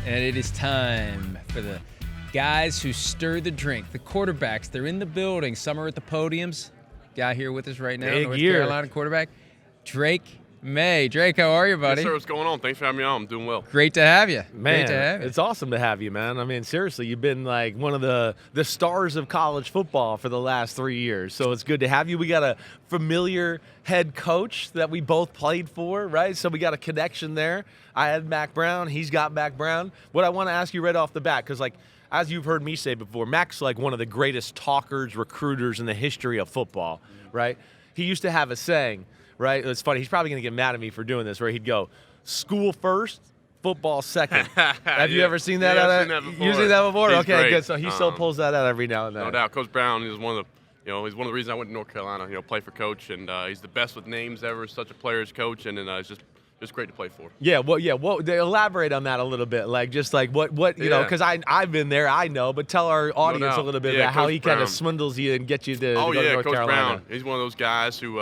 And it is time for the guys who stir the drink, the quarterbacks. They're in the building. Some are at the podiums. Guy here with us right now, North Carolina quarterback, Drake Maye. Drake, how are you, buddy? Yes, sir. What's going on? Thanks for having me on. I'm doing well. Great to have you. Man, Great to have you. It's awesome to have you, man. I mean, seriously, you've been like one of the stars of college football for the last 3 years. So it's good to have you. We got a familiar head coach that we both played for, right? So we got a connection there. I had Mack Brown. He's got Mack Brown. What I want to ask you right off the bat, because like, as you've heard me say before, Mack's like one of the greatest talkers, recruiters in the history of football, right? He used to have a saying, right? It's funny. He's probably going to get mad at me for doing this, where he'd go, school first, football second. Have you ever seen that? I've seen that before. You've seen that before? He's okay, great. good. So he still pulls that out every now and then. No doubt. Coach Brown is one of the, he's one of the reasons I went to North Carolina, play for Coach, and he's the best with names ever. Such a player's coach, and it's just great to play for. Yeah, well, elaborate on that a little bit. Like, just like what you know, because I've been there, I know, but tell our audience a little bit about how he kind of swindles you and gets you to go to North Coach Carolina. Brown. He's one of those guys who,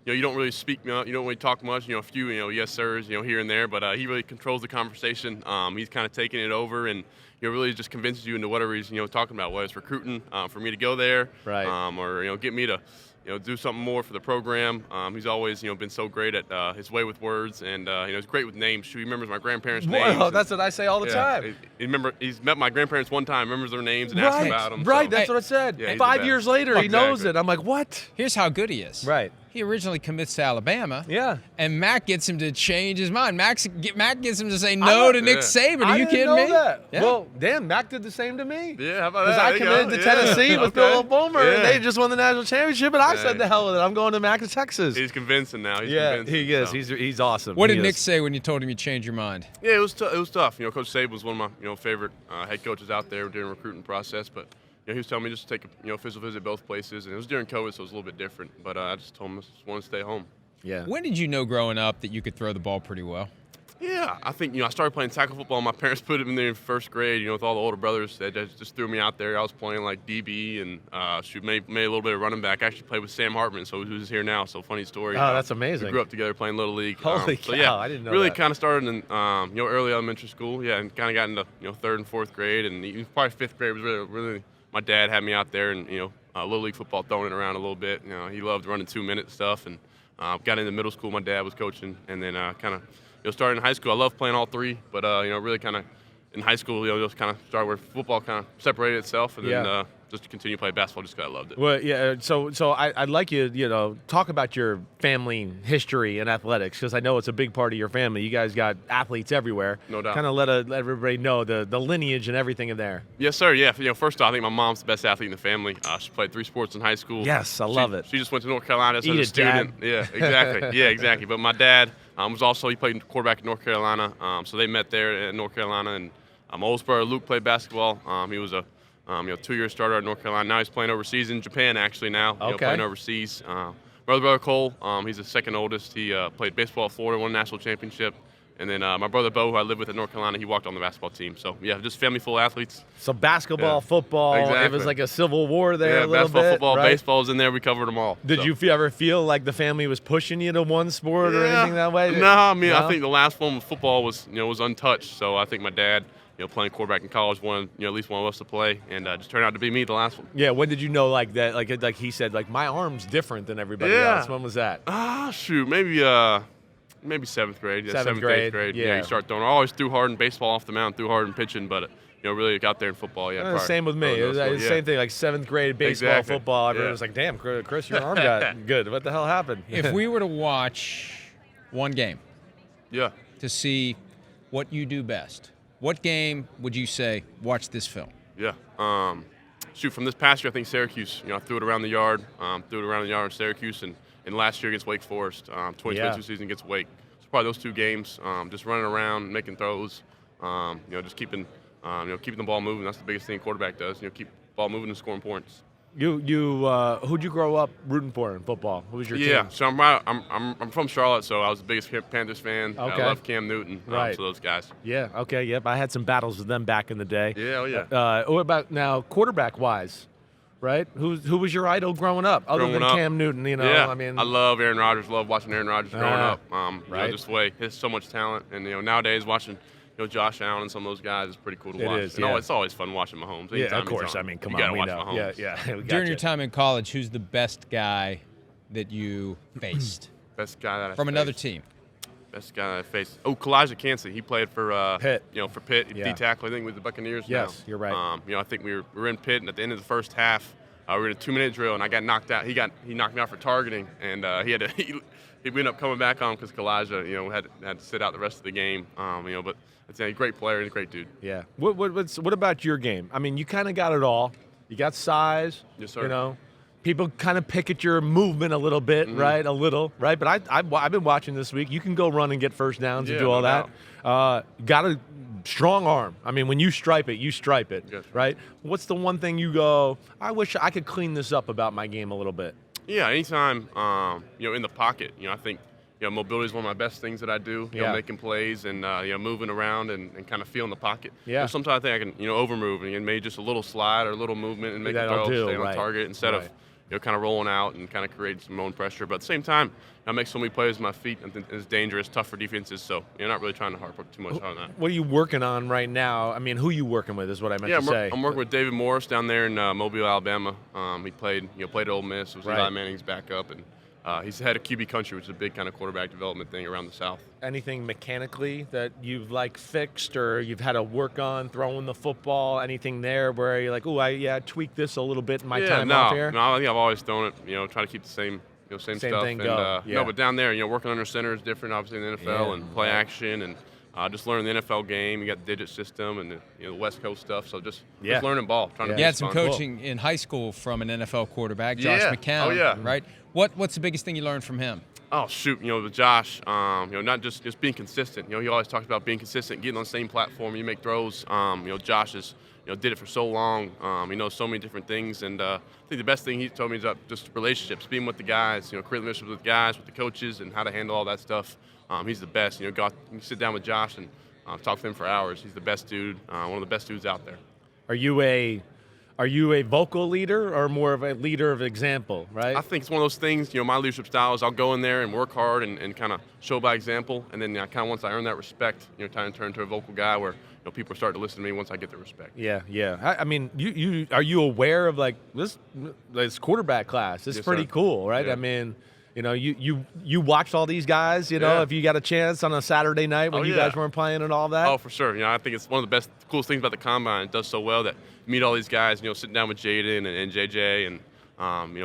you don't really speak, you don't really talk much. A few, yes sirs, here and there, but he really controls the conversation. He's kind of taking it over and really just convinces you into whatever he's talking about, whether it's recruiting for me to go there, right? Or get me to do something more for the program. He's always, been so great at his way with words, and he's great with names. He remembers my grandparents' names. Well, that's what I say all the time. He's met my grandparents one time, remembers their names, and asked about them. Right, so. that's what I said. Yeah, 5 years later, he knows it. I'm like, what? Here's how good he is. Right. He originally commits to Alabama. Yeah. And Mack gets him to change his mind. Mack gets him to say no to Nick Saban. Are you kidding me? That. Yeah. Well, damn, Mack did the same to me. Yeah, how about that? Because I committed to Tennessee with Bill Boomer, and they just won the national championship, and I said the hell with it. I'm going to Mack to Texas. He's convincing now. He is. So. He's awesome. What did Nick say when you told him you changed your mind? Yeah, it was tough. Coach Saban was one of my favorite head coaches out there during the recruiting process, but he was telling me just to take a physical visit both places, and it was during COVID, so it was a little bit different. But I just told him I just wanted to stay home. Yeah. When did you know growing up that you could throw the ball pretty well? Yeah, I think I started playing tackle football. My parents put him in there in first grade. With all the older brothers, they just threw me out there. I was playing like DB and made a little bit of running back. I actually played with Sam Hartman, so who's here now. So funny story. Oh, that's amazing. We grew up together playing little league. Holy cow! So yeah, I didn't know really that. kind of started in early elementary school. Yeah, and kind of got into third and fourth grade, and even probably fifth grade was really. My dad had me out there, and little league football, throwing it around a little bit. He loved running 2-minute stuff, and got into middle school. My dad was coaching, and then kind of started in high school. I love playing all three, but really kind of in high school, just kind of started where football kind of separated itself, and then just to continue to play basketball just because I loved it. Well, yeah. So I'd like you, talk about your family history in athletics, because I know it's a big part of your family. You guys got athletes everywhere. No doubt. Kind of let everybody know the lineage and everything in there. Yes, sir. Yeah. First off, I think my mom's the best athlete in the family. She played 3 sports in high school. Yes, I love it. She just went to North Carolina as a Dad. student. Yeah, exactly. Yeah, exactly. But my dad he played quarterback in North Carolina. So they met there in North Carolina, and my oldest brother Luke played basketball. He was a 2-year starter at North Carolina. Now he's playing overseas in Japan, actually, now. Playing overseas. Brother Cole, he's the second oldest. He played baseball at Florida, won a national championship. And then my brother Bo, who I live with at North Carolina, he walked on the basketball team. So, yeah, just family full of athletes. So basketball, football, exactly. It was like a civil war there a little basketball, bit. football, right? baseball's in there. We covered them all. Did you ever feel like the family was pushing you to one sport or anything that way? No, I think the last one with football was untouched. So I think my dad, playing quarterback in college, wanted at least one of us to play, and just turned out to be me the last one. Yeah, when did you know like that? Like he said, like my arm's different than everybody else. When was that? Shoot, maybe 7th grade. Yeah, 7th 8th grade. Yeah, you start throwing. I always threw hard in baseball off the mound, threw hard in pitching, but really got there in football. Yeah, same with me. It was the same thing, like 7th grade baseball, football. Everyone was like, "Damn, Chris, your arm got good. What the hell happened?" If we were to watch one game, to see what you do best, what game would you say, watch this film? Yeah. From this past year, I think Syracuse. I threw it around the yard. In Syracuse, and last year against Wake Forest, 2022 season against Wake. So probably those 2 games, just running around, making throws, just keeping the ball moving. That's the biggest thing a quarterback does. Keep the ball moving and scoring points. Who'd you grow up rooting for in football? Who was your team? Yeah, so I'm from Charlotte, so I was the biggest Panthers fan. Okay. I love Cam Newton. Right. So those guys. Yeah. Okay. Yep. I had some battles with them back in the day. Yeah. Oh yeah. What about now, quarterback wise? Right? Who was your idol growing up, other than Cam Newton? Yeah. I mean, I love Aaron Rodgers. Love watching Aaron Rodgers growing up. Right. Just the way he has so much talent, and nowadays watching Josh Allen and some of those guys is pretty cool to watch. It is, It's always fun watching Mahomes. Yeah, of course. I mean, come on, we know. Mahomes. Yeah. During your time in college, who's the best guy that you faced? Best guy that I from faced. Another team. Best guy that I faced. Oh, Kalijah Kancey. He played for Pitt. For Pitt. Yeah. D tackle, I think, with the Buccaneers. Yes, now. you're right. I think we were in Pitt, and at the end of the first half, we were in a 2-minute drill, and I got knocked out. He knocked me out for targeting, and he had to. He ended up coming back on because Kalijah, had to sit out the rest of the game. But it's a great player and a great dude. Yeah. What about your game? I mean, you kind of got it all. You got size. Yes, sir. People kind of pick at your movement a little bit, right? A little, right? But I've been watching this week. You can go run and get first downs and do all that. Got a strong arm. I mean, when you stripe it, Yes. right? What's the one thing you go, I wish I could clean this up about my game a little bit? Yeah, anytime, in the pocket, I think, mobility is one of my best things that I do, making plays and, moving around and kind of feeling the pocket. Yeah. Sometimes I think I can, over-move and maybe just a little slide or a little movement and make a throw, stay on target instead of, kind of rolling out and kind of creating some own pressure. But at the same time, I make so many plays with my feet and it's dangerous, tough for defenses, so you're not really trying to harp too much on that. What are you working on right now? I mean, who are you working with is what I meant to say. I'm working with David Morris down there in Mobile, Alabama. He played at Ole Miss. It was Eli Manning's backup, and he's the head of QB country, which is a big kind of quarterback development thing around the South. Anything mechanically that you've fixed or you've had to work on throwing the football? Anything there where you're like, I tweaked this a little bit in my time off here? No, I think I've always thrown it. Try to keep the same stuff. Thing go. No, but down there, working under center is different, obviously in the NFL and play action and just learning the NFL game. You got the digit system and the West Coast stuff. So just learning ball. Trying to you had some coaching in high school from an NFL quarterback, Josh McCown. Oh yeah. Right. What's the biggest thing you learned from him? Oh shoot, with Josh, not just being consistent. He always talks about being consistent, getting on the same platform. You make throws. Josh is, did it for so long. He knows so many different things, and I think the best thing he told me is just relationships, being with the guys. Creating relationships with guys, with the coaches, and how to handle all that stuff. He's the best. You can sit down with Josh and talk to him for hours. He's the best dude, one of the best dudes out there. Are you a vocal leader or more of a leader of example, right? I think it's one of those things, my leadership style is I'll go in there and work hard and kind of show by example. And then kind of once I earn that respect, kind of turn into a vocal guy where, people start to listen to me once I get the respect. Yeah. I mean, are you aware of this quarterback class? It's pretty cool, right? Yeah. I mean, you watched all these guys, if you got a chance on a Saturday night when you guys weren't playing and all that. Oh, for sure. I think it's one of the coolest things about the combine. It does so well that you meet all these guys, sitting down with Jaden and JJ and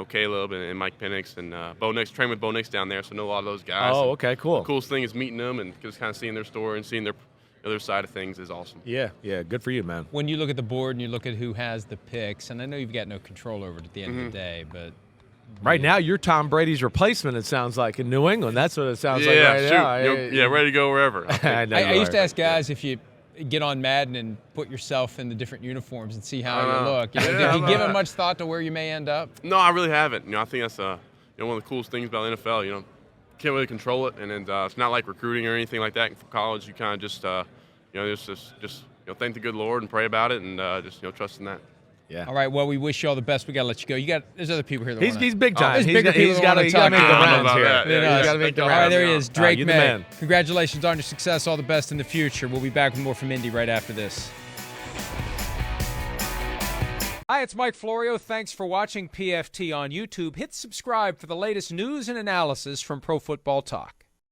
Caleb and Mike Penix and Bo Nix. Train with Bo Nix down there, so know a lot of those guys. Oh, okay, cool. The coolest thing is meeting them and just kind of seeing their story and seeing their other side of things is awesome. Yeah, good for you, man. When you look at the board and you look at who has the picks, and I know you've got no control over it at the end of the day, but right now you're Tom Brady's replacement, it sounds like, in New England. That's what it sounds like right now. Ready to go wherever. I used to ask guys if you get on Madden and put yourself in the different uniforms and see how you look. Did you give it much thought to where you may end up? No, I really haven't. I think that's one of the coolest things about the NFL. Can't really control it, and it's not like recruiting or anything like that. For college, you kind of just thank the good Lord and pray about it, and trust in that. Yeah. All right. Well, we wish you all the best. We got to let you go. There's other people here. He's big time. He's got to make the rounds here. He's got to make the rounds. All right, there he is, Drake Maye. man. Congratulations on your success. All the best in the future. We'll be back with more from Indy right after this. Hi, it's Mike Florio. Thanks for watching PFT on YouTube. Hit subscribe for the latest news and analysis from Pro Football Talk.